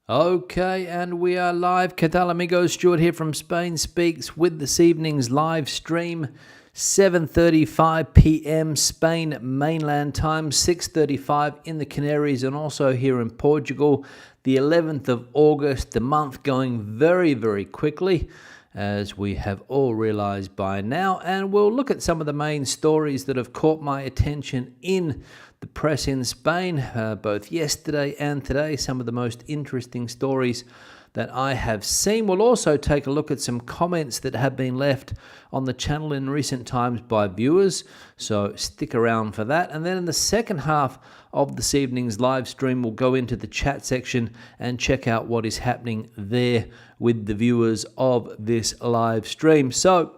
Okay, and we are live. ¿Qué tal, amigos? Stuart here from Spain Speaks with this evening's live stream. 7:35 p.m. Spain mainland time, 6:35 in the Canaries, and also here in Portugal. The 11th of August, the month going very, very quickly, as we have all realized by now. And we'll look at some of the main stories that have caught my attention in the press in Spain, both yesterday and today. Some of the most interesting stories that I have seen. We'll also take a look at some comments that have been left on the channel in recent times by viewers, so stick around for that. And then in the second half of this evening's live stream, we'll go into the chat section and check out what is happening there with the viewers of this live stream. So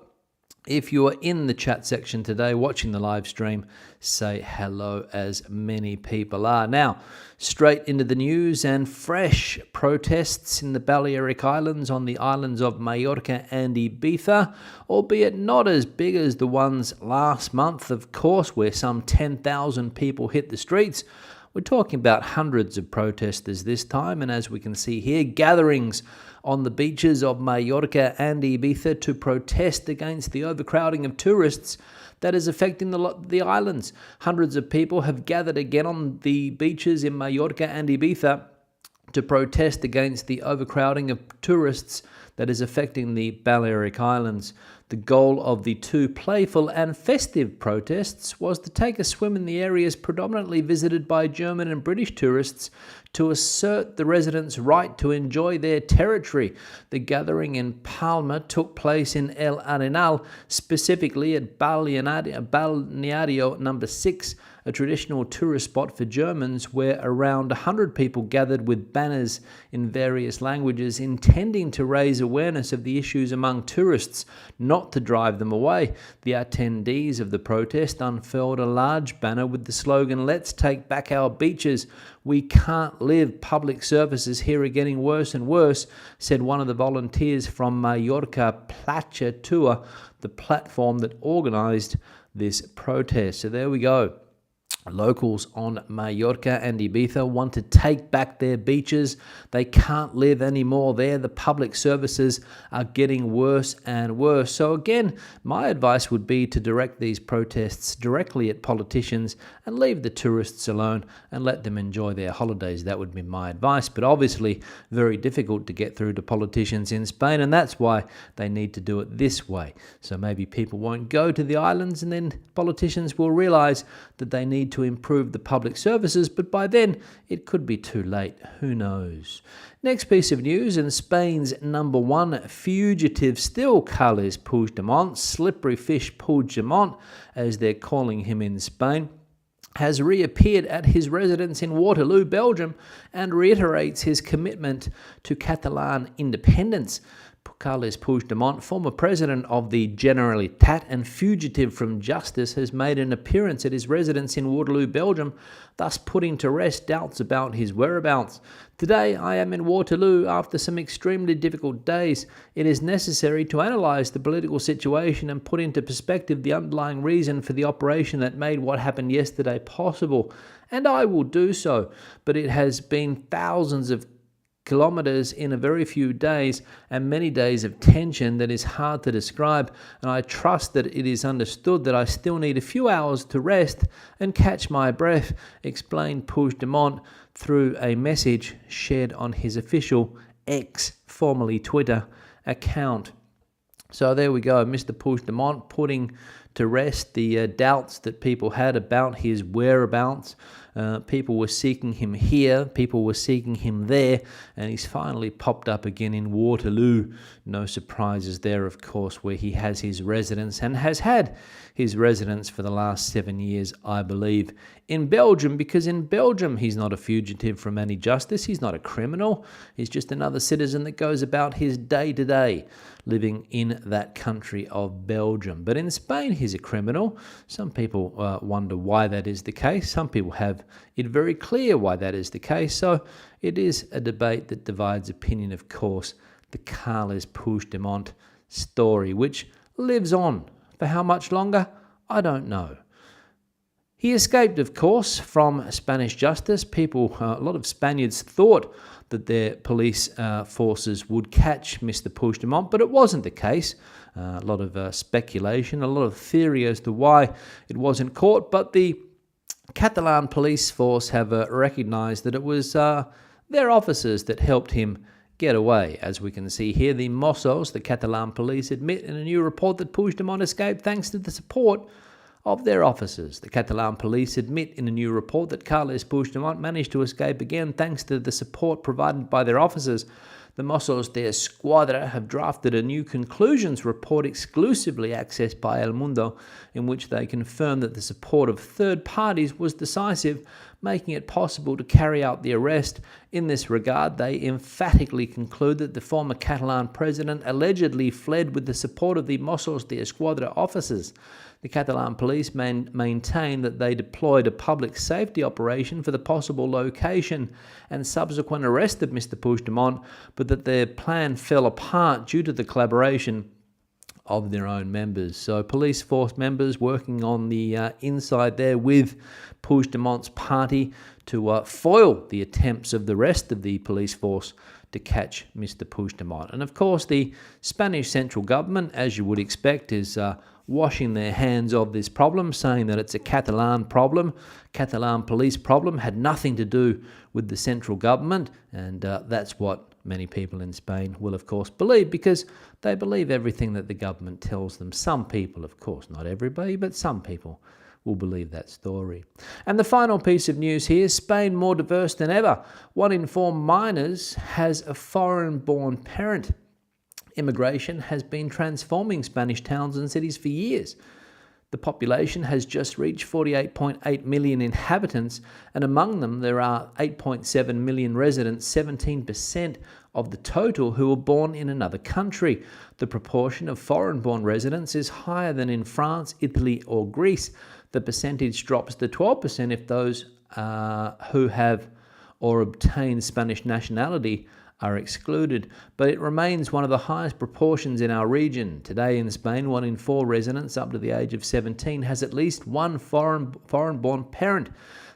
if you are in the chat section today watching the live stream, say hello, as many people are. Now, straight into the news, and fresh protests in the Balearic Islands, on the islands of Mallorca and Ibiza, albeit not as big as the ones last month, of course, where some 10,000 people hit the streets. We're talking about hundreds of protesters this time, and as we can see here, gatherings on the beaches of Mallorca and Ibiza to protest against the overcrowding of tourists that is affecting the islands. Hundreds of people have gathered again on the beaches in Mallorca and Ibiza to protest against the overcrowding of tourists that is affecting the Balearic Islands. The goal of the two playful and festive protests was to take a swim in the areas predominantly visited by German and British tourists to assert the residents' right to enjoy their territory. The gathering in Palma took place in El Arenal, specifically at Balneario number 6, a traditional tourist spot for Germans, where around 100 people gathered with banners in various languages, intending to raise awareness of the issues among tourists, not to drive them away. The attendees of the protest unfurled a large banner with the slogan, "Let's take back our beaches. We can't live. Public services here are getting worse and worse," said one of the volunteers from Mallorca Platja Tour, the platform that organised this protest. So there we go. Locals on Mallorca and Ibiza want to take back their beaches. They can't live anymore there. The public services are getting worse and worse. So again, my advice would be to direct these protests directly at politicians and leave the tourists alone and let them enjoy their holidays. That would be my advice. But obviously, very difficult to get through to politicians in Spain, and that's why they need to do it this way. So maybe people won't go to the islands, and then politicians will realize that they need to improve the public services, but by then it could be too late. Who knows? Next piece of news, in Spain's number one fugitive still, Carles Puigdemont, slippery fish Puigdemont, as they're calling him in Spain, has reappeared at his residence in Waterloo, Belgium, and reiterates his commitment to Catalan independence. Carles Puigdemont, former president of the Generalitat and fugitive from justice, has made an appearance at his residence in Waterloo, Belgium, thus putting to rest doubts about his whereabouts. "Today I am in Waterloo after some extremely difficult days. It is necessary to analyse the political situation and put into perspective the underlying reason for the operation that made what happened yesterday possible. And I will do so. But it has been thousands of kilometers in a very few days, and many days of tension that is hard to describe, and I trust that it is understood that I still need a few hours to rest and catch my breath," explained Puigdemont through a message shared on his official X, formerly Twitter, account. So there we go, Mr. Puigdemont putting to rest the doubts that people had about his whereabouts. People were seeking him here, people were seeking him there, and he's finally popped up again in Waterloo. No surprises there, of course, where he has his residence and has had his residence for the last 7 years, I believe, in Belgium, because in Belgium he's not a fugitive from any justice, he's not a criminal, he's just another citizen that goes about his day-to-day living in that country of Belgium. But in Spain he's a criminal. Some people wonder why that is the case. Some people have it very clear why that is the case. So it is a debate that divides opinion, of course, the Carles Puigdemont story, which lives on. For how much longer? I don't know. He escaped, of course, from Spanish justice. A lot of Spaniards thought that their police forces would catch Mr. Puigdemont, but it wasn't the case. A lot of speculation, a lot of theory as to why it wasn't caught, but the Catalan police force have recognised that it was their officers that helped him get away. As we can see here, the Mossos, the Catalan police, admit in a new report that Puigdemont escaped thanks to the support of their officers. The Catalan police admit in a new report that Carles Puigdemont managed to escape again thanks to the support provided by their officers. The Mossos d'Esquadra have drafted a new conclusions report exclusively accessed by El Mundo, in which they confirm that the support of third parties was decisive, making it possible to carry out the arrest. In this regard, they emphatically conclude that the former Catalan president allegedly fled with the support of the Mossos d'Esquadra officers. The Catalan police maintain that they deployed a public safety operation for the possible location and subsequent arrest of Mr. Puigdemont, but that their plan fell apart due to the collaboration of their own members. So police force members working on the inside there with Puigdemont's party to foil the attempts of the rest of the police force to catch Mr. Puigdemont. And of course, the Spanish central government, as you would expect, is washing their hands of this problem, saying that it's a Catalan problem. Catalan police problem had nothing to do with the central government, and that's what many people in Spain will, of course, believe, because they believe everything that the government tells them. Some people, of course, not everybody, but some people will believe that story. And the final piece of news here, Spain more diverse than ever. 1 in 4 minors has a foreign-born parent. Immigration has been transforming Spanish towns and cities for years. The population has just reached 48.8 million inhabitants, and among them there are 8.7 million residents, 17% of the total, who were born in another country. The proportion of foreign-born residents is higher than in France, Italy or Greece. The percentage drops to 12% if those who have or obtain Spanish nationality are excluded, but it remains one of the highest proportions in our region. Today in Spain, 1 in 4 residents up to the age of 17 has at least one foreign-born parent.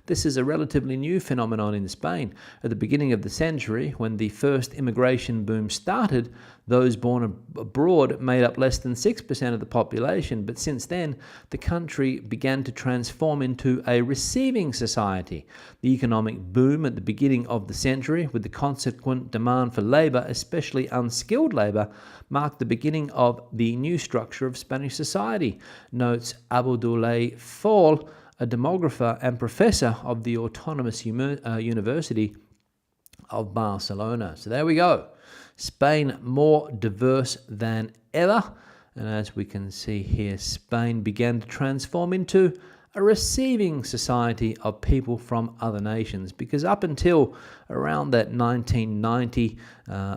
This is a relatively new phenomenon in Spain. At the beginning of the century, when the first immigration boom started, those born abroad made up less than 6% of the population, but since then, the country began to transform into a receiving society. The economic boom at the beginning of the century, with the consequent demand for labour, especially unskilled labour, marked the beginning of the new structure of Spanish society, notes Abdoulaye Fall, a demographer and professor of the Autonomous University of Barcelona. So there we go. Spain more diverse than ever. And as we can see here, Spain began to transform into a receiving society of people from other nations, because up until around that 1990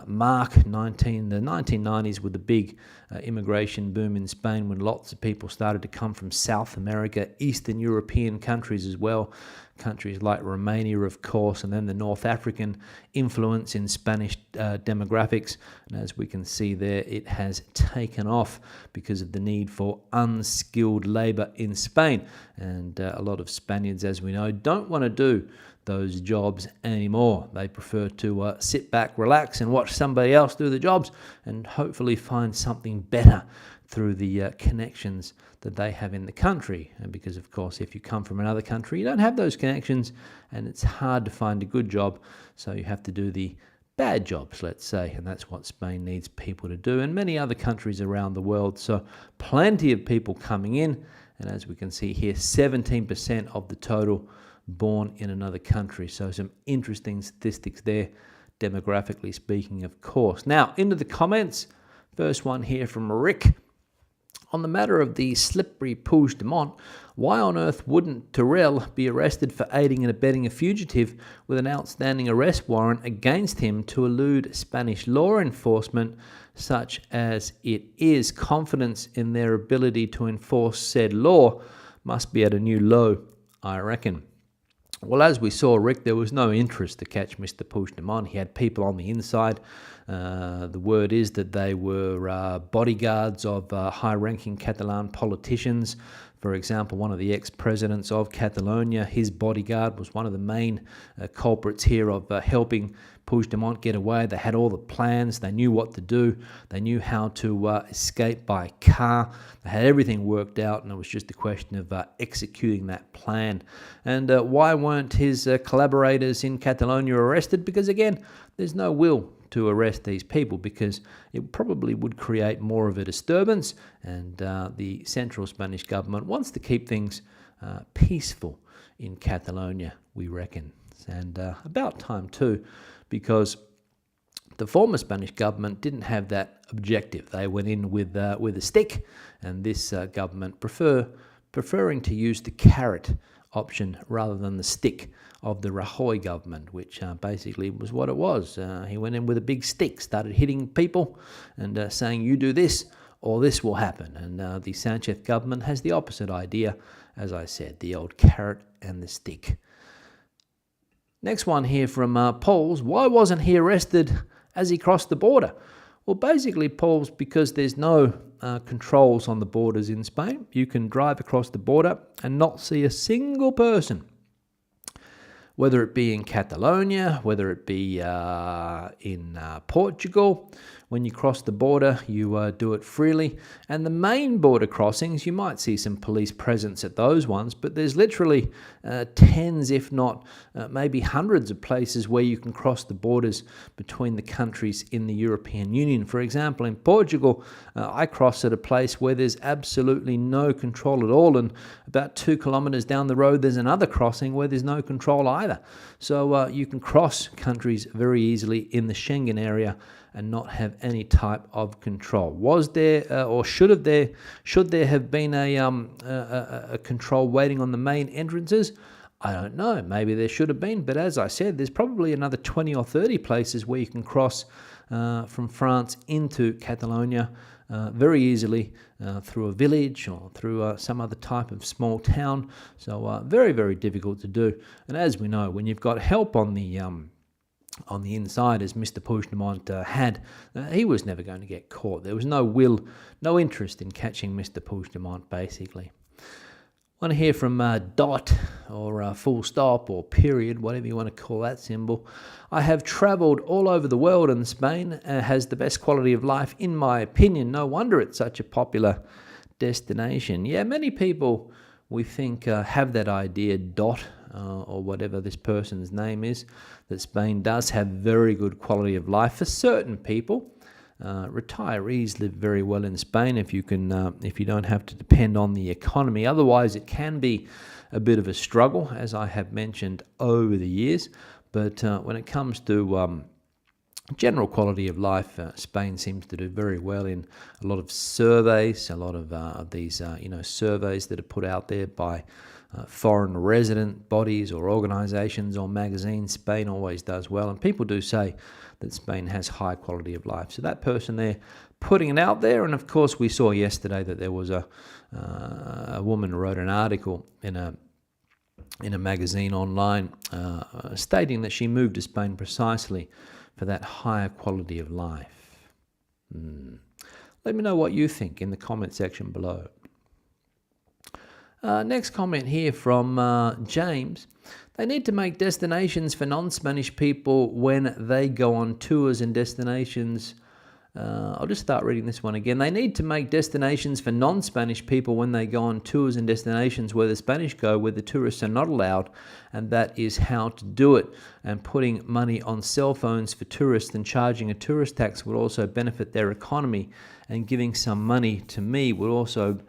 mark, the 1990s, with the big immigration boom in Spain, when lots of people started to come from South America, Eastern European countries as well, countries like Romania, of course, and then the North African influence in Spanish demographics. And as we can see there, it has taken off because of the need for unskilled labour in Spain. And a lot of Spaniards, as we know, don't want to do those jobs anymore. They prefer to sit back, relax, and watch somebody else do the jobs, and hopefully find something better through the connections that they have in the country. And because, of course, if you come from another country, you don't have those connections, and it's hard to find a good job, so you have to do the bad jobs, let's say, and that's what Spain needs people to do, and many other countries around the world. So plenty of people coming in, and as we can see here, 17% of the total born in another country. So some interesting statistics there, demographically speaking, of course. Now, into the comments. First one here from Rick. On the matter of the slippery Puigdemont, why on earth wouldn't Terrell be arrested for aiding and abetting a fugitive with an outstanding arrest warrant against him to elude Spanish law enforcement, such as it is? Confidence in their ability to enforce said law must be at a new low, I reckon. Well, as we saw, Rick, there was no interest to catch Mr. Puigdemont. He had people on the inside. The word is that they were bodyguards of high-ranking Catalan politicians For example, one of the ex-presidents of Catalonia, his bodyguard was one of the main culprits here of helping Puigdemont get away. They had all the plans. They knew what to do. They knew how to escape by car. They had everything worked out, and it was just a question of executing that plan. And why weren't his collaborators in Catalonia arrested? Because, again, there's no will to arrest these people, because it probably would create more of a disturbance, and the central Spanish government wants to keep things peaceful in Catalonia, we reckon. And about time too, because the former Spanish government didn't have that objective. They went in with a stick, and this government preferring to use the carrot option rather than the stick of the Rajoy government, which basically was what it was. He went in with a big stick, started hitting people and saying, you do this or this will happen. And the Sanchez government has the opposite idea, as I said, the old carrot and the stick. Next one here from Pauls. Why wasn't he arrested as he crossed the border? Well, basically, Pauls, because there's no controls on the borders in Spain. You can drive across the border and not see a single person, whether it be in Catalonia, whether it be in Portugal. When you cross the border, you do it freely. And the main border crossings, you might see some police presence at those ones, but there's literally tens, if not maybe hundreds of places where you can cross the borders between the countries in the European Union. For example, in Portugal, I crossed at a place where there's absolutely no control at all, and about 2 kilometres down the road, there's another crossing where there's no control either. So you can cross countries very easily in the Schengen area and not have any type of control. Was there, or should there have been a control waiting on the main entrances? I don't know. Maybe there should have been, but as I said, there's probably another 20 or 30 places where you can cross from France into Catalonia very easily through a village or through some other type of small town. So very, very difficult to do. And as we know, when you've got help on the inside, as Mr. Puigdemont had, he was never going to get caught. There was no will, no interest in catching Mr. Puigdemont, basically. I want to hear from dot or full stop or period, whatever you want to call that symbol. I have travelled all over the world, and Spain has the best quality of life, in my opinion. No wonder it's such a popular destination. Yeah, many people, we think, have that idea, dot, or whatever this person's name is, that Spain does have very good quality of life for certain people. Retirees live very well in Spain if you don't have to depend on the economy. Otherwise, it can be a bit of a struggle, as I have mentioned over the years. But when it comes to general quality of life, Spain seems to do very well in a lot of surveys, a lot of these surveys that are put out there by foreign resident bodies or organisations or magazines. Spain always does well, and people do say that Spain has high quality of life. So that person there putting it out there, and of course we saw yesterday that there was a woman who wrote an article in a magazine online stating that she moved to Spain precisely for that higher quality of life. Let me know what you think in the comment section below. Next comment here from James. They need to make destinations for non-Spanish people when they go on tours and destinations. I'll just start reading this one again. They need to make destinations for non-Spanish people when they go on tours and destinations where the Spanish go, where the tourists are not allowed, and that is how to do it. And putting money on cell phones for tourists and charging a tourist tax would also benefit their economy, and giving some money to me would also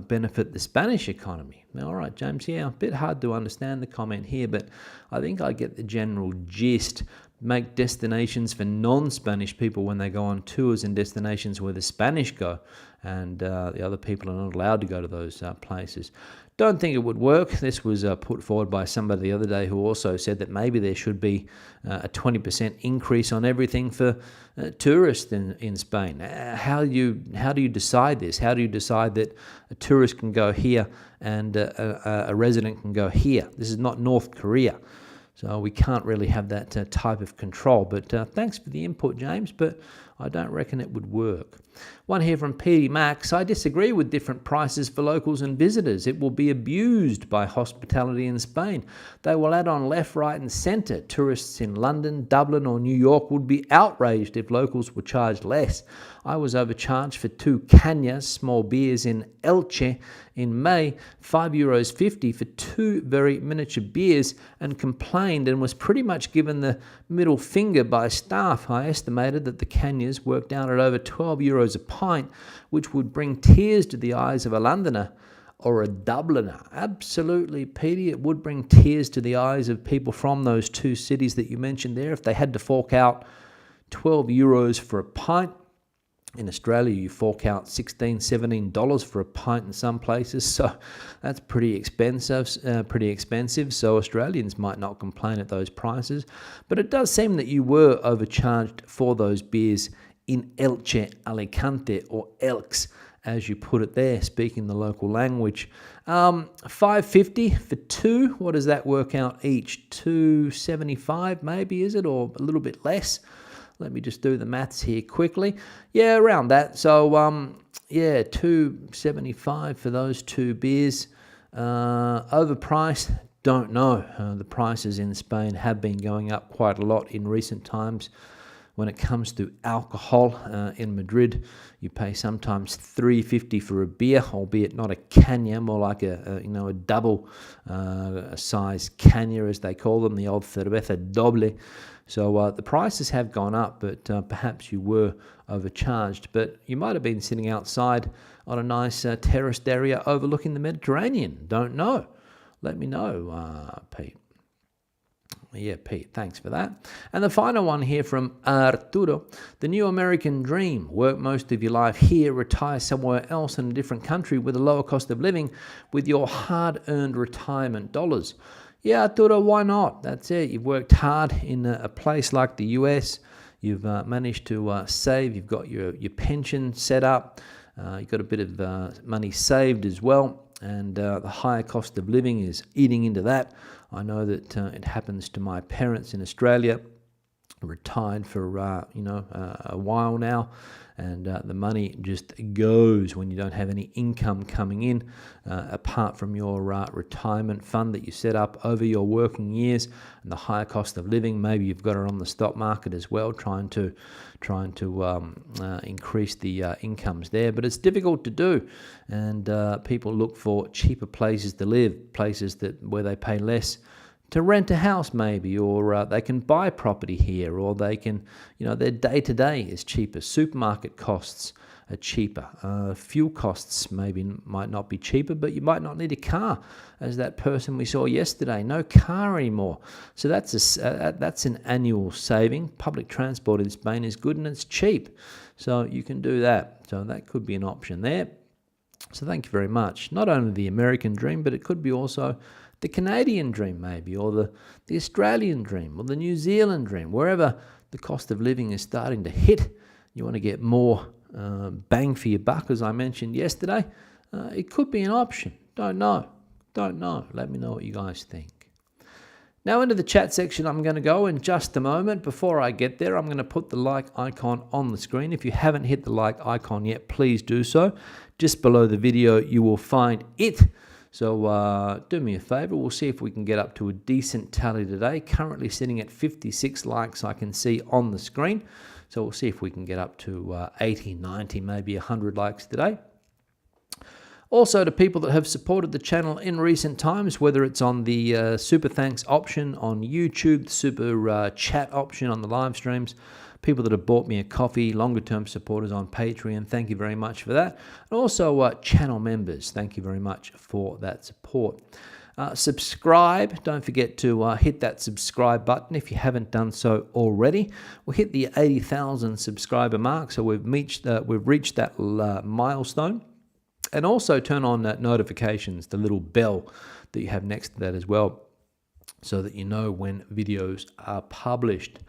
benefit the Spanish economy. Now, all right, James, yeah, a bit hard to understand the comment here, but I think I get the general gist. Make destinations for non-Spanish people when they go on tours and destinations where the Spanish go, and the other people are not allowed to go to those places. Don't think it would work. This was put forward by somebody the other day who also said that maybe there should be a 20% increase on everything for tourists in Spain. How do you decide this? How do you decide that a tourist can go here and a resident can go here? This is not North Korea. So we can't really have that type of control. But thanks for the input, James, but I don't reckon it would work. One here from Petey Max. I disagree with different prices for locals and visitors. It will be abused by hospitality in Spain. They will add on left, right and centre. Tourists in London, Dublin or New York would be outraged if locals were charged less. I was overcharged for 2 cañas, small beers in Elche in May, €5.50 for 2 very miniature beers, and complained and was pretty much given the middle finger by staff. I estimated that the cañas worked out at over €12 a pint, which would bring tears to the eyes of a Londoner or a Dubliner. Absolutely, Petey, it would bring tears to the eyes of people from those 2 cities that you mentioned there if they had to fork out €12 for a pint. In Australia, you fork out $16, $17 for a pint in some places, so that's pretty expensive. So Australians might not complain at those prices, but it does seem that you were overcharged for those beers in Elche, Alicante, or Elx, as you put it there, speaking the local language. $5.50 for 2. What does that work out each? $2.75 maybe, is it, or a little bit less? Let me just do the maths here quickly. Yeah, around that. So, $2.75 for those 2 beers. Overpriced? Don't know. The prices in Spain have been going up quite a lot in recent times. When it comes to alcohol in Madrid, you pay sometimes $3.50 for a beer, albeit not a caña, more like a double size caña, as they call them, the old cerveza doble. So the prices have gone up, but perhaps you were overcharged. But you might have been sitting outside on a nice terraced area overlooking the Mediterranean. Don't know. Let me know, Pete. Yeah, Pete, thanks for that. And the final one here from Arturo. The new American dream. Work most of your life here, retire somewhere else in a different country with a lower cost of living with your hard-earned retirement dollars. Yeah, Arturo, why not? That's it. You've worked hard in a place like the US. You've managed to save. You've got your pension set up. You've got a bit of money saved as well. And the higher cost of living is eating into that. I know that it happens to my parents in Australia, retired for a while now, and the money just goes when you don't have any income coming in apart from your retirement fund that you set up over your working years, and the higher cost of living. Maybe you've got it on the stock market as well, trying to increase the incomes there, but it's difficult to do, and people look for cheaper places to live, places where they pay less to rent a house maybe, or they can buy property here, or they can, their day-to-day is cheaper. Supermarket costs are cheaper. Fuel costs might not be cheaper, but you might not need a car, as that person we saw yesterday. No car anymore. So that's an annual saving. Public transport in Spain is good and it's cheap. So you can do that. So that could be an option there. So thank you very much. Not only the American dream, but it could be also the Canadian dream maybe, or the Australian dream, or the New Zealand dream. Wherever the cost of living is starting to hit, you want to get more bang for your buck, as I mentioned yesterday. It could be an option. Don't know. Let me know what you guys think. Now into the chat section I'm going to go in just a moment. Before I get there, I'm going to put the like icon on the screen. If you haven't hit the like icon yet, please do so. Just below the video, you will find it. So do me a favor, we'll see if we can get up to a decent tally today. Currently sitting at 56 likes I can see on the screen. So we'll see if we can get up to 80, 90, maybe 100 likes today. Also, to people that have supported the channel in recent times, whether it's on the super thanks option on YouTube, the super chat option on the live streams, people that have bought me a coffee, longer-term supporters on Patreon, thank you very much for that. And also channel members, thank you very much for that support. Subscribe, don't forget to hit that subscribe button if you haven't done so already. We'll hit the 80,000 subscriber mark, so we've reached that milestone. And also turn on notifications, the little bell that you have next to that as well, so that you know when videos are published.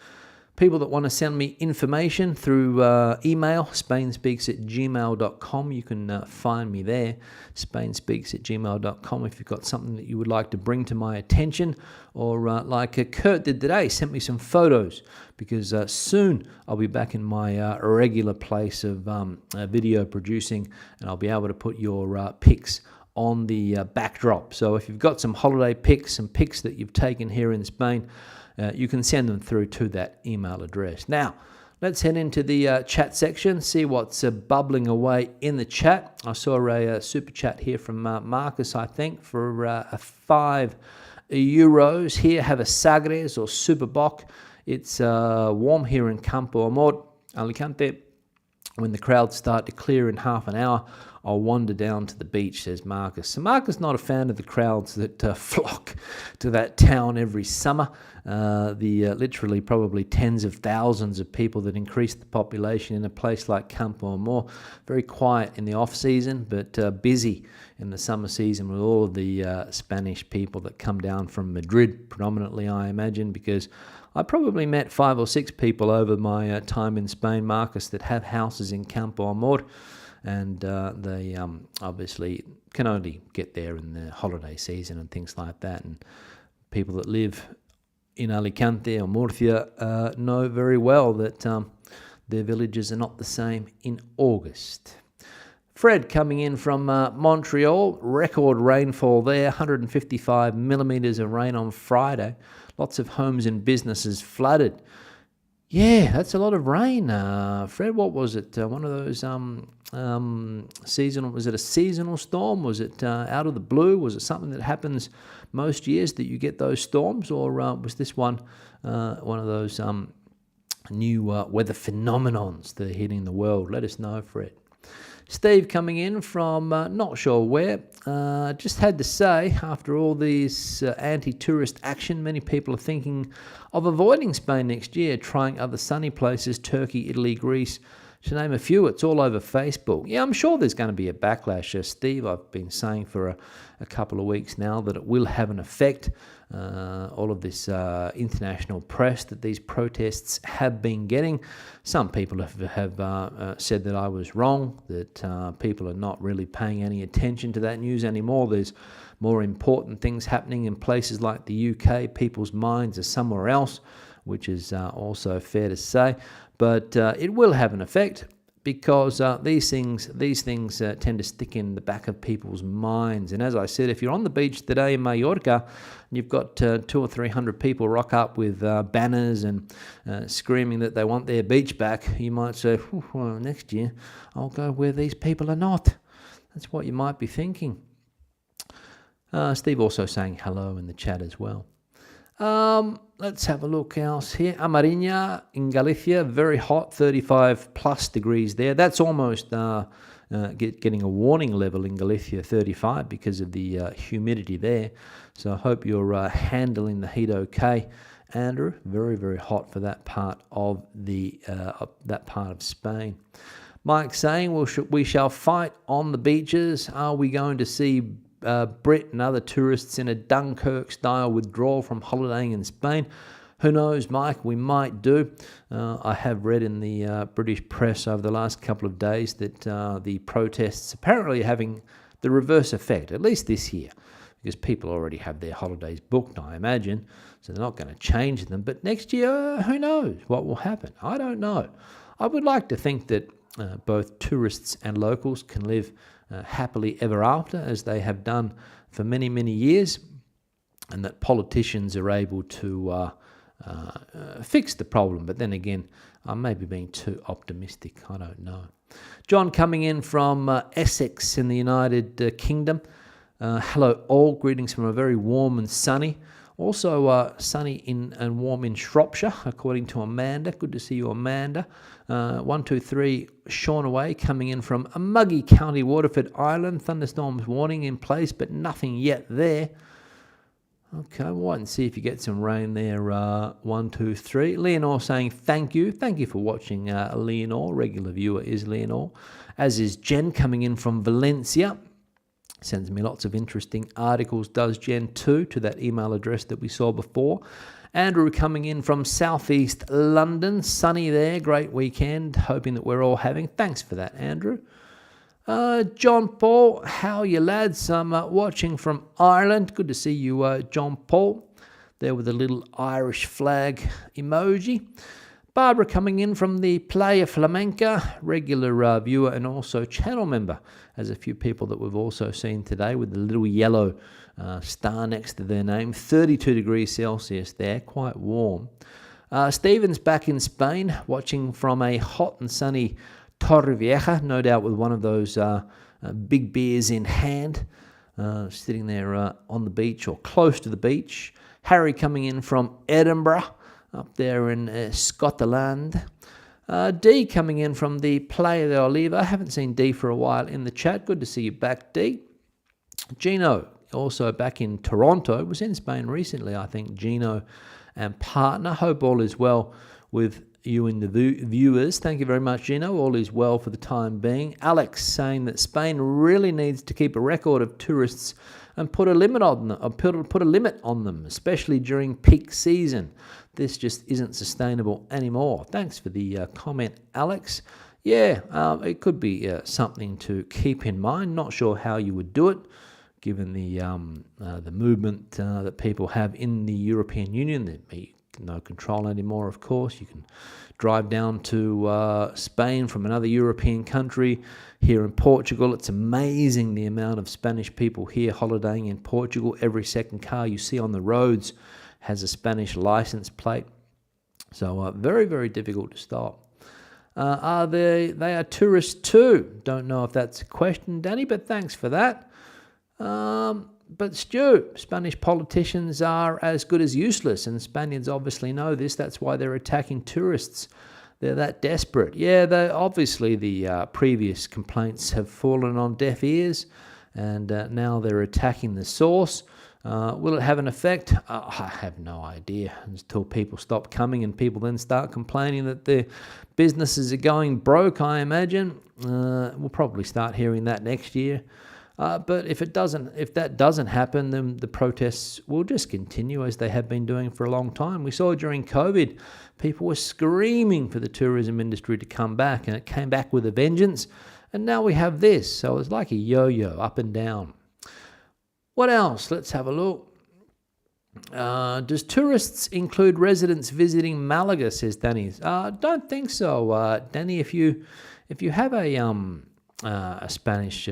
People that want to send me information through email, spainspeaks@gmail.com. You can find me there, spainspeaks@gmail.com, if you've got something that you would like to bring to my attention. Or like Kurt did today, sent me some photos, because soon I'll be back in my regular place of video producing, and I'll be able to put your pics on the backdrop. So if you've got some holiday pics, some pics that you've taken here in Spain, you can send them through to that email address. Now, let's head into the chat section, see what's bubbling away in the chat. I saw a super chat here from Marcus, I think, for a €5 here. Have a Sagres or Super Bock. It's warm here in Campo Amor, Alicante. When the crowds start to clear in half an hour, I'll wander down to the beach, says Marcus. So Marcus not a fan of the crowds that flock to that town every summer. Literally probably tens of thousands of people that increase the population in a place like Campo Amor. Very quiet in the off-season, but busy in the summer season with all of the Spanish people that come down from Madrid, predominantly, I imagine, because I probably met 5 or 6 people over my time in Spain, Marcus, that have houses in Campo Amor, and they obviously can only get there in the holiday season and things like that. And people that live in Alicante or Murcia know very well that their villages are not the same in August. Fred coming in from Montreal, record rainfall there, 155 millimetres of rain on Friday. Lots of homes and businesses flooded. Yeah, that's a lot of rain, Fred. What was it? One of those seasonal? Was it a seasonal storm? Was it out of the blue? Was it something that happens most years that you get those storms, or was this one of those new weather phenomenons that are hitting the world? Let us know, Fred. Steve coming in from not sure where. Just had to say, after all these anti-tourist action, many people are thinking of avoiding Spain next year, trying other sunny places, Turkey, Italy, Greece, to name a few. It's all over Facebook. Yeah, I'm sure there's going to be a backlash, Steve. I've been saying for a couple of weeks now that it will have an effect. All of this international press that these protests have been getting. Some people have said that I was wrong, that people are not really paying any attention to that news anymore. There's more important things happening in places like the UK. People's minds are somewhere else, which is also fair to say. But it will have an effect, because these things tend to stick in the back of people's minds. And as I said, if you're on the beach today in Mallorca, and you've got 200 or 300 people rock up with banners and screaming that they want their beach back, you might say, well, next year I'll go where these people are not. That's what you might be thinking. Steve also saying hello in the chat as well. Let's have a look else here. Amariña in Galicia, very hot, 35 plus degrees there. That's almost getting a warning level in Galicia, 35, because of the humidity there. So I hope you're handling the heat okay, Andrew. Very, very hot for that part of Spain. Mike saying, we shall fight on the beaches. Are we going to see Brit and other tourists in a Dunkirk-style withdrawal from holidaying in Spain? Who knows, Mike? We might do. I have read in the British press over the last couple of days that the protests apparently are having the reverse effect, at least this year, because people already have their holidays booked, I imagine, so they're not going to change them. But next year, who knows what will happen? I don't know. I would like to think that both tourists and locals can live happily ever after, as they have done for many, many years, and that politicians are able to fix the problem. But then again, I may be being too optimistic. I don't know. John coming in from Essex in the United Kingdom. Hello all, greetings from a very warm and sunny. Also sunny and warm in Shropshire, according to Amanda. Good to see you, Amanda. 123 Sean away, coming in from a muggy County Waterford Island. Thunderstorms warning in place, but nothing yet there. Okay, we'll wait and see if you get some rain there. 123. Leonore saying thank you. Thank you for watching, Leonore. Regular viewer is Leonore. As is Jen, coming in from Valencia. Sends me lots of interesting articles, does Jen too, to that email address that we saw before. Andrew coming in from southeast London. Sunny there. Great weekend. Hoping that we're all having. Thanks for that, Andrew. John Paul, how are you lads? I'm watching from Ireland. Good to see you, John Paul. There with a little Irish flag emoji. Barbara coming in from the Playa Flamenca, regular viewer and also channel member, as a few people that we've also seen today with the little yellow star next to their name. 32 degrees Celsius there, quite warm. Stephen's back in Spain, watching from a hot and sunny Torrevieja, no doubt with one of those big beers in hand, sitting there on the beach or close to the beach. Harry coming in from Edinburgh, up there in Scotland. D coming in from the Playa de Oliva. I haven't seen D for a while in the chat. Good to see you back, D. Gino, also back in Toronto. Was in Spain recently, I think. Gino and partner. Hope all is well with you and the viewers. Thank you very much, Gino. All is well for the time being. Alex saying that Spain really needs to keep a record of tourists and put a limit on them, put a limit on them, especially during peak season. This just isn't sustainable anymore. Thanks for the comment, Alex. Yeah, it could be something to keep in mind. Not sure how you would do it, given the movement that people have in the European Union. There'd be no control anymore, of course. You can drive down to Spain from another European country. Here in Portugal, it's amazing the amount of Spanish people here holidaying in Portugal. Every second car you see on the roads has a Spanish license plate. So very, very difficult to stop. They are tourists too. Don't know if that's a question, Danny, but thanks for that. But Stu, Spanish politicians are as good as useless, and Spaniards obviously know this. That's why they're attacking tourists. They're that desperate. Yeah, obviously the previous complaints have fallen on deaf ears, and now they're attacking the source. Will it have an effect? I have no idea until people stop coming and people then start complaining that their businesses are going broke, I imagine. We'll probably start hearing that next year. But if that doesn't happen, then the protests will just continue as they have been doing for a long time. We saw during COVID, people were screaming for the tourism industry to come back, and it came back with a vengeance. And now we have this. So it's like a yo-yo, up and down. What else? Let's have a look. Does tourists include residents visiting Malaga, says Danny. Don't think so, Danny. If you have a Spanish...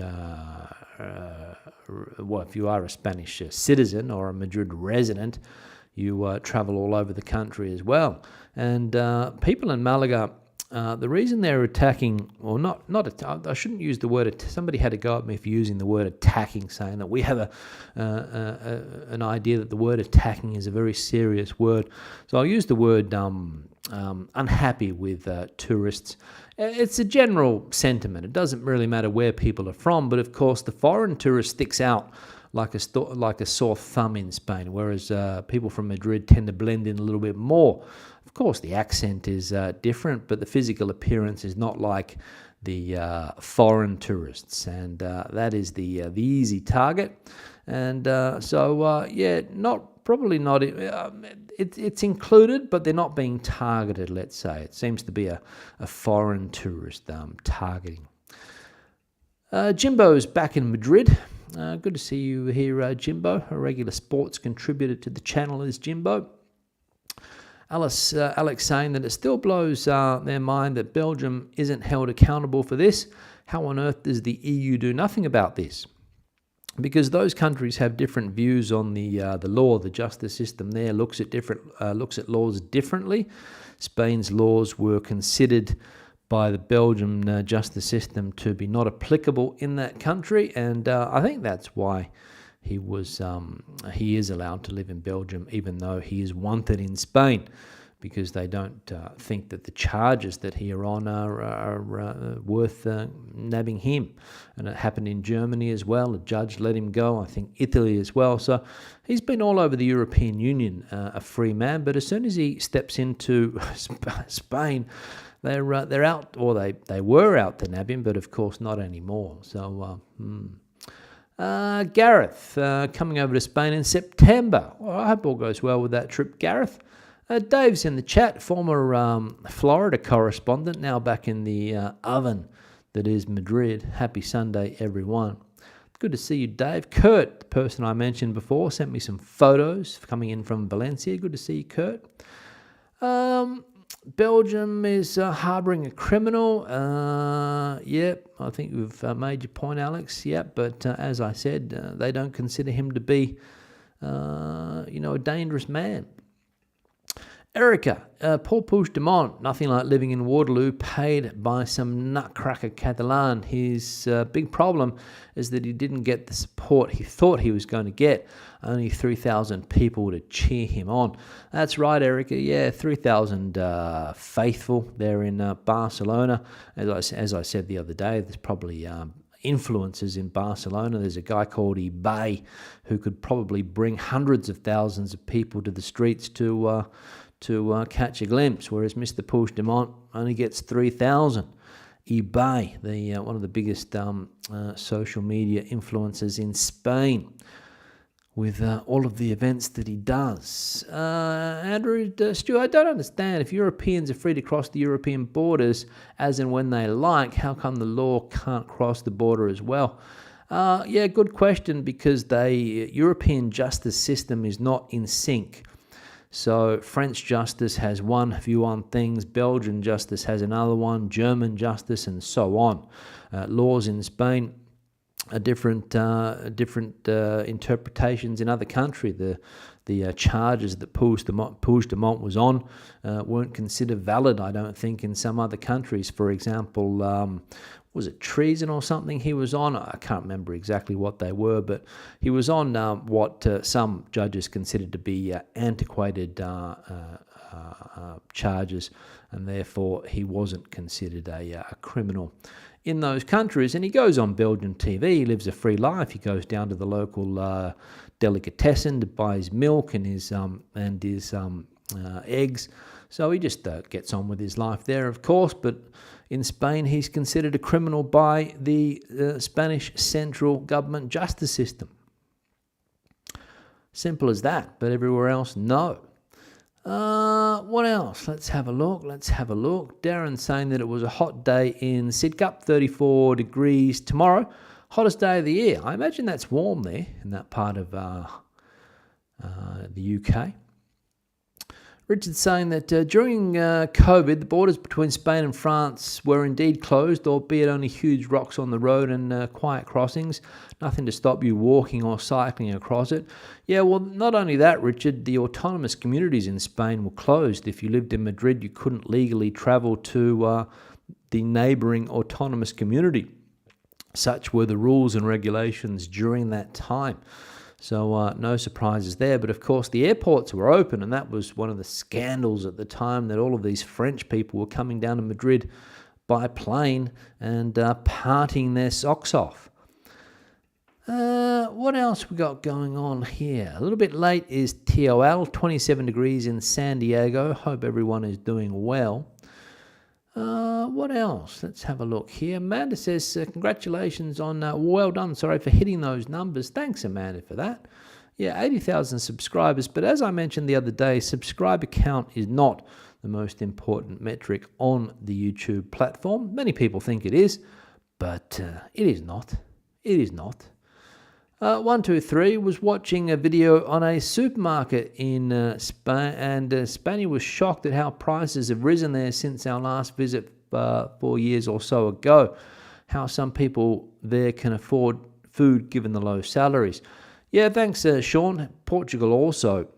if you are a Spanish citizen or a Madrid resident, you travel all over the country as well. And people in Malaga, the reason they're attacking, or I shouldn't use the word, somebody had to go at me for using the word attacking, saying that we have an idea that the word attacking is a very serious word. So I'll use the word unhappy with tourists. It's a general sentiment. It doesn't really matter where people are from, but of course the foreign tourist sticks out like a sore thumb in Spain, whereas people from Madrid tend to blend in a little bit more. Of course, the accent is different, but the physical appearance is not like the foreign tourists, and that is the easy target. And probably not. It's included, but they're not being targeted, let's say. It seems to be a foreign tourist targeting. Jimbo's back in Madrid. Good to see you here, Jimbo. A regular sports contributor to the channel is Jimbo. Alex saying that it still blows their mind that Belgium isn't held accountable for this. How on earth does the EU do nothing about this? Because those countries have different views on the law. The justice system there looks at laws differently. Spain's laws were considered by the Belgian justice system to be not applicable in that country, and I think that's why he is allowed to live in Belgium, even though he is wanted in Spain, because they don't think that the charges that he are on are worth nabbing him. And it happened in Germany as well. A judge let him go. I think Italy as well. So he's been all over the European Union, a free man. But as soon as he steps into Spain, they're out, or they were out to nab him, but of course not anymore. So Gareth coming over to Spain in September. Well, I hope all goes well with that trip, Gareth. Dave's in the chat, former Florida correspondent, now back in the oven that is Madrid. Happy Sunday, everyone. Good to see you, Dave. Kurt, the person I mentioned before, sent me some photos coming in from Valencia. Good to see you, Kurt. Belgium is harbouring a criminal. Yep, I think we've made your point, Alex. Yep, but as I said, they don't consider him to be, a dangerous man. Erica, Paul Puigdemont, nothing like living in Waterloo, paid by some nutcracker Catalan. His big problem is that he didn't get the support he thought he was going to get. Only 3,000 people to cheer him on. That's right, Erica. Yeah, 3,000 faithful there in Barcelona. As I said the other day, there's probably influences in Barcelona. There's a guy called Ibiza who could probably bring hundreds of thousands of people to the streets to catch a glimpse, whereas Mr. Puigdemont only gets 3,000. Ibiza, one of the biggest social media influencers in Spain, with all of the events that he does. Andrew Stewart, I don't understand. If Europeans are free to cross the European borders as and when they like, how come the law can't cross the border as well? Yeah, good question, because the European justice system is not in sync. So French justice has one view on things, Belgian justice has another one, German justice, and so on. Laws in Spain are different interpretations in other countries. The charges that Puigdemont was on weren't considered valid, I don't think, in some other countries. For example, was it treason or something he was on? I can't remember exactly what they were, but he was on what some judges considered to be antiquated charges, and therefore he wasn't considered a criminal in those countries. And he goes on Belgian TV, he lives a free life. He goes down to the local delicatessen to buy his milk and his eggs. So he just gets on with his life there, of course. But in Spain, he's considered a criminal by the Spanish central government justice system. Simple as that. But everywhere else, no. What else? Let's have a look. Darren's saying that it was a hot day in Sidcup, 34 degrees tomorrow. Hottest day of the year. I imagine that's warm there in that part of the UK. Richard's saying that during COVID, the borders between Spain and France were indeed closed, albeit only huge rocks on the road and quiet crossings. Nothing to stop you walking or cycling across it. Yeah, well, not only that, Richard, the autonomous communities in Spain were closed. If you lived in Madrid, you couldn't legally travel to the neighbouring autonomous community. Such were the rules and regulations during that time. So no surprises there. But of course, the airports were open, and that was one of the scandals at the time, that all of these French people were coming down to Madrid by plane and partying their socks off. What else we got going on here? A little bit late is TOL, 27 degrees in San Diego. Hope everyone is doing well. What else? Let's have a look here. Amanda says, congratulations on, well done, for hitting those numbers. Thanks, Amanda, for that. Yeah, 80,000 subscribers. But as I mentioned the other day, subscriber count is not the most important metric on the YouTube platform. Many people think it is, but it is not. It is not. 123 was watching a video on a supermarket in Spain, and Spain was shocked at how prices have risen there since our last visit 4 years or so ago. How some people there can afford food given the low salaries. Yeah, thanks, Sean. Portugal also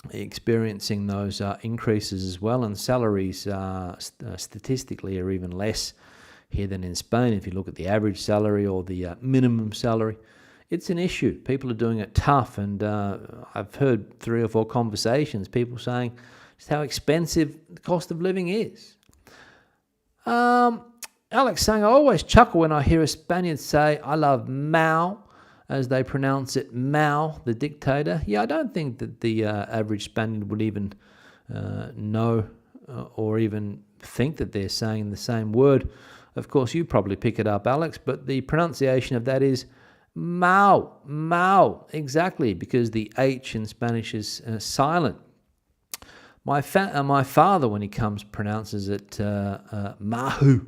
experiencing those increases as well, and salaries statistically are even less here than in Spain. If you look at the average salary or the minimum salary, it's an issue. People are doing it tough, and I've heard 3 or 4 conversations, people saying just how expensive the cost of living is. Alex saying, I always chuckle when I hear a Spaniard say, I love Mao, as they pronounce it, Mao, the dictator. Yeah, I don't think that the average Spaniard would even know or even think that they're saying the same word. Of course, you probably pick it up, Alex, but the pronunciation of that is Mao, exactly, because the H in Spanish is silent. My father, when he comes, pronounces it mahu.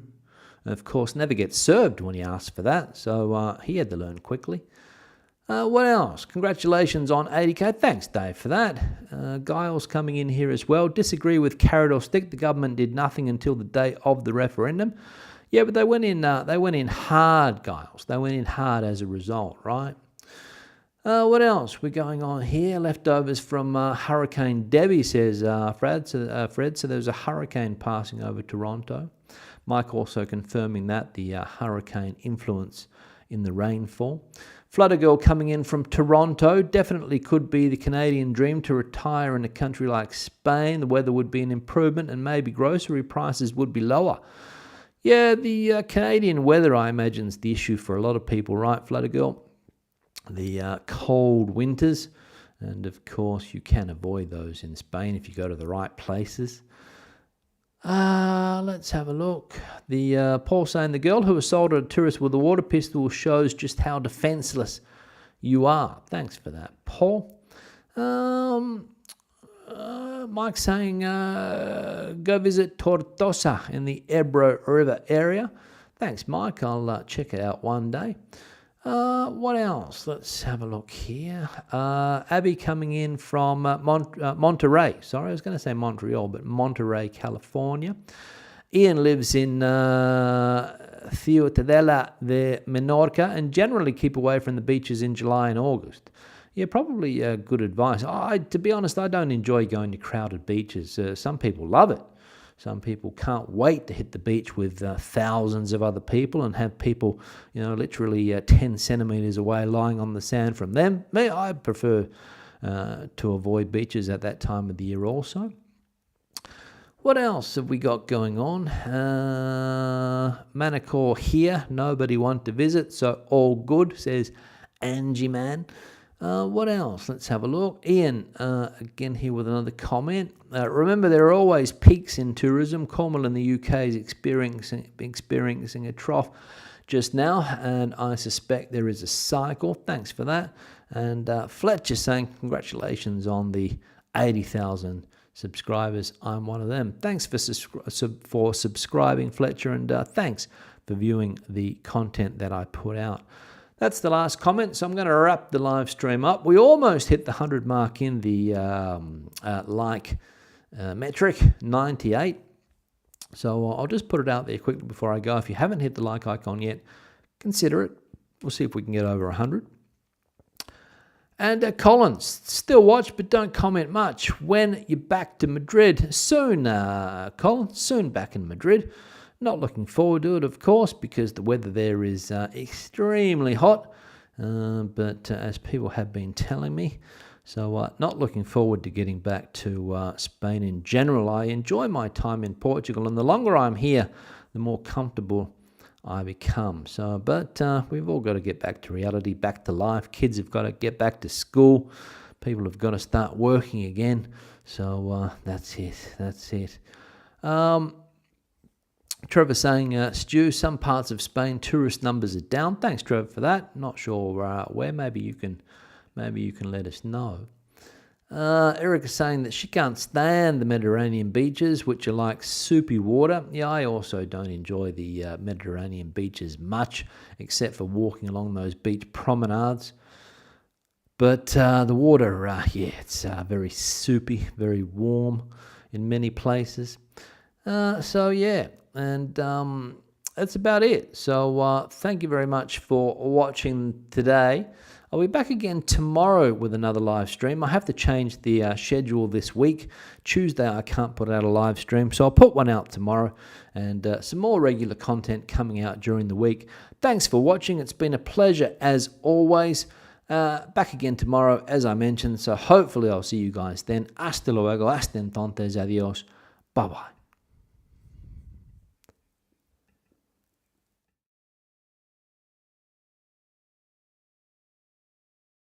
And of course, never gets served when he asks for that, so he had to learn quickly. What else? Congratulations on 80k. Thanks, Dave, for that. Giles coming in here as well. Disagree with carrot or stick. The government did nothing until the day of the referendum. Yeah, but they went in hard, Giles. They went in hard as a result, right? What else? We're going on here. Leftovers from Hurricane Debbie, says Fred. So there was a hurricane passing over Toronto. Mike also confirming that, the hurricane influence in the rainfall. Flutter Girl coming in from Toronto. Definitely could be the Canadian dream to retire in a country like Spain. The weather would be an improvement and maybe grocery prices would be lower. Yeah, the Canadian weather, I imagine, is the issue for a lot of people, right, Flutter Girl? The cold winters, and of course you can avoid those in Spain if you go to the right places. Let's have a look. The Paul saying, the girl who assaulted a tourist with a water pistol shows just how defenseless you are. Thanks for that, Paul. Mike saying, go visit Tortosa in the Ebro River area. Thanks, Mike. I'll check it out one day. What else? Let's have a look here. Abby coming in from Monterey. Sorry, I was going to say Montreal, but Monterey, California. Ian lives in Ciutadella de Menorca and generally keep away from the beaches in July and August. Yeah, probably good advice. To be honest, I don't enjoy going to crowded beaches. Some people love it. Some people can't wait to hit the beach with thousands of other people and have people, literally 10 centimeters away lying on the sand from them. Me, I prefer to avoid beaches at that time of the year also. What else have we got going on? Manacor here. Nobody want to visit, so all good, says Angie Man. What else? Let's have a look. Ian, again here with another comment. Remember, there are always peaks in tourism. Cornwall in the UK is experiencing a trough just now, and I suspect there is a cycle. Thanks for that. And Fletcher saying, congratulations on the 80,000 subscribers. I'm one of them. Thanks for subscribing, Fletcher, and thanks for viewing the content that I put out. That's the last comment, so I'm going to wrap the live stream up. We almost hit the 100 mark in the metric, 98. So I'll just put it out there quickly before I go. If you haven't hit the like icon yet, consider it. We'll see if we can get over 100. And Collins, still watch, but don't comment much. When you're back to Madrid? Soon, Collins, soon back in Madrid. Not looking forward to it, of course, because the weather there is extremely hot, but as people have been telling me. So not looking forward to getting back to Spain in general. I enjoy my time in Portugal, and the longer I'm here, the more comfortable I become. So, but we've all got to get back to reality, back to life. Kids have got to get back to school. People have got to start working again. So that's it. Trevor saying, Stu, some parts of Spain tourist numbers are down. Thanks, Trevor, for that. Not sure where. Maybe you can let us know. Erica saying that she can't stand the Mediterranean beaches, which are like soupy water. Yeah, I also don't enjoy the Mediterranean beaches much, except for walking along those beach promenades. But the water, it's very soupy, very warm in many places. And that's about it. So thank you very much for watching today. I'll be back again tomorrow with another live stream. I have to change the schedule this week. Tuesday I can't put out a live stream, so I'll put one out tomorrow, and some more regular content coming out during the week. Thanks for watching. It's been a pleasure as always. Back again tomorrow, as I mentioned, so hopefully I'll see you guys then. Hasta luego, hasta entonces, adios, bye-bye.